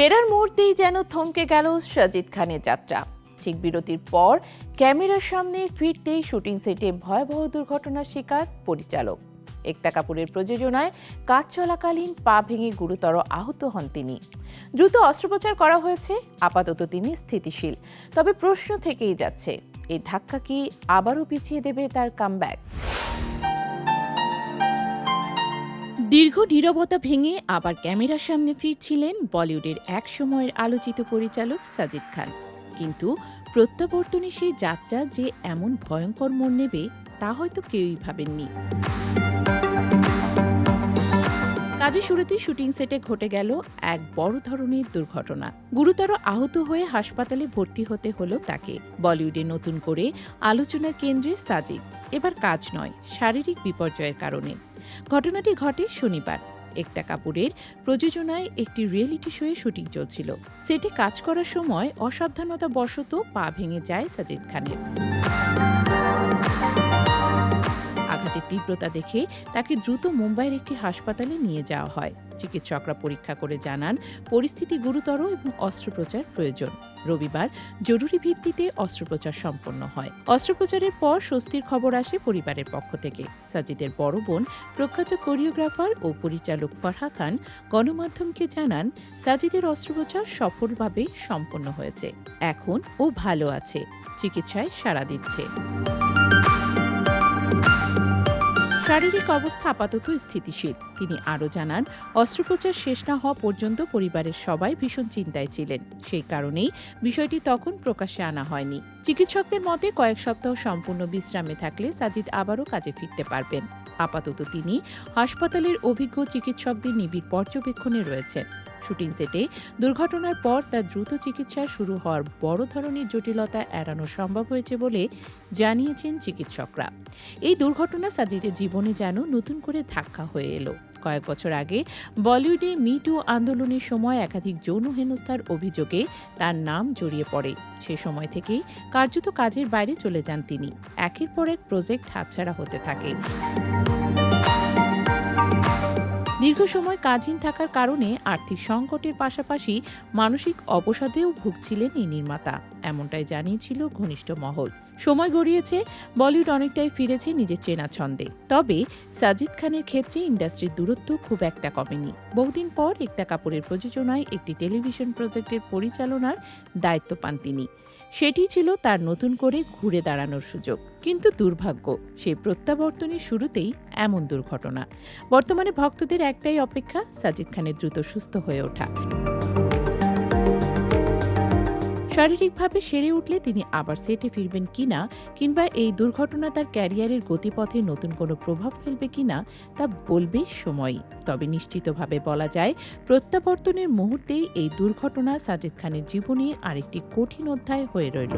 ফেরার মুহূর্তেই যেন থমকে গেল সাজিদ খানের যাত্রা। ঠিক বিরতির পর ক্যামেরার সামনে ফিরতেই শুটিং সেটে ভয়াবহ দুর্ঘটনার শিকার পরিচালক। একতা কাপুরের প্রযোজনায় কাজ চলাকালীন পা ভেঙে গুরুতর আহত হন তিনি। দ্রুত অস্ত্রোপচার করা হয়েছে, আপাতত তিনি স্থিতিশীল। তবে প্রশ্ন থেকেই যাচ্ছে, এই ধাক্কা কি আবারও পিছিয়ে দেবে তার কামব্যাক? দীর্ঘ নীরবতা ভেঙে আবার ক্যামেরার সামনে ফিরছিলেন বলিউডের এক সময়ের আলোচিত পরিচালক সাজিদ খান। কিন্তু প্রত্যাবর্তনে সেই যাত্রা যে এমন ভয়ঙ্কর মোড় নেবে তা হয়তো কেউই ভাবেননি। কাজের শুরুতেই শুটিং সেটে ঘটে গেল এক বড় ধরনের দুর্ঘটনা। গুরুতর আহত হয়ে হাসপাতালে ভর্তি হতে হলো তাকে। বলিউডে নতুন করে আলোচনার কেন্দ্রে সাজিদ। এবার কাজ নয়, শারীরিক বিপর্যয়ের কারণে। ঘটনাটি ঘটে শনিবার। একতা কাপুরের প্রযোজনায় একটি রিয়েলিটি শোয়ে শুটিং চলছিল। সেটে কাজ করার সময় অসাবধানতাবশত পা ভেঙে যায় সাজিদ খানের। আঘাতের তীব্রতা দেখে তাকে দ্রুত মুম্বাইয়ের একটি হাসপাতালে নিয়ে যাওয়া হয়। চিকিৎসকরা পরীক্ষা করে জানান পরিস্থিতি গুরুতর এবং অস্ত্রোপচার প্রয়োজন। রবিবার জরুরি ভিত্তিতে অস্ত্রোপচার সম্পন্ন হয়। অস্ত্রোপচারের পর স্বস্তির খবর আসে পরিবারের পক্ষ থেকে। সাজিদের বড় বোন প্রখ্যাত কোরিওগ্রাফার ও পরিচালক ফারহা খান গণমাধ্যমকে জানান, সাজিদের অস্ত্রোপচার সফলভাবে সম্পন্ন হয়েছে। এখন ও ভালো আছে, চিকিৎসায় সাড়া দিচ্ছে। শারীরিক অবস্থা আপাতত স্থিতিশীল। তিনি আরও জানান, অস্ত্রোপচার শেষ না হওয়া পর্যন্ত পরিবারের সবাই ভীষণ চিন্তায় ছিলেন। সেই কারণেই বিষয়টি তখন প্রকাশ্যে আনা হয়নি। চিকিৎসকদের মতে কয়েক সপ্তাহ সম্পূর্ণ বিশ্রামে থাকলে সাজিদ আবারও কাজে ফিরতে পারবেন। আপাতত তিনি হাসপাতালের অভিজ্ঞ চিকিৎসকদের নিবিড় পর্যবেক্ষণে রয়েছেন। শুটিং সেটে দুর্ঘটনার পর তার দ্রুত চিকিৎসা শুরু হওয়ার বড় ধরনের জটিলতা এড়ানো সম্ভব হয়েছে বলে জানিয়েছেন চিকিৎসকরা। এই দুর্ঘটনা সাজিদের জীবনে যেন নতুন করে ধাক্কা হয়ে এলো। কয়েক বছর আগে বলিউডে মি টু আন্দোলনের সময় একাধিক যৌন হেনস্থার অভিযোগে তার নাম জড়িয়ে পড়ে। সে সময় থেকেই কার্যত কাজের বাইরে চলে যান তিনি। একের পর এক প্রজেক্ট হাতছাড়া হতে থাকে। দীর্ঘ সময় কাজহীন থাকার কারণে আর্থিক সংকটের পাশাপাশি মানসিক অবসাদেও ভুগছিলেন এই নির্মাতা, এমনটাই জানিয়েছিল ঘনিষ্ঠ মহল। সময় গড়িয়েছে, বলিউড অনেকটাই ফিরেছে নিজের চেনা ছন্দে। তবে সাজিদ খানের ক্ষেত্রে ইন্ডাস্ট্রির দূরত্ব খুব একটা কমেনি। বহুদিন পর একতা কাপুরের প্রযোজনায় একটি টেলিভিশন প্রজেক্টের পরিচালনার দায়িত্ব পান তিনি। সেটি ছিল তার নতুন করে ঘুরে দাঁড়ানোর সুযোগ। কিন্তু দুর্ভাগ্য, সেই প্রত্যাবর্তনের শুরুতেই এমন দুর্ঘটনা। বর্তমানে ভক্তদের একটাই অপেক্ষা, সাজিদ খানের দ্রুত সুস্থ হয়ে ওঠা। শারীরিকভাবে সেরে উঠলে তিনি আবার সেটে ফিরবেন কিনা, কিংবা এই দুর্ঘটনা তার ক্যারিয়ারের গতিপথে নতুন কোনো প্রভাব ফেলবে কিনা তা বলবে সময়ই। তবে নিশ্চিতভাবে বলা যায়, প্রত্যাবর্তনের মুহূর্তেই এই দুর্ঘটনা সাজিদ খানের জীবনে আরেকটি কঠিন অধ্যায় হয়ে রইল।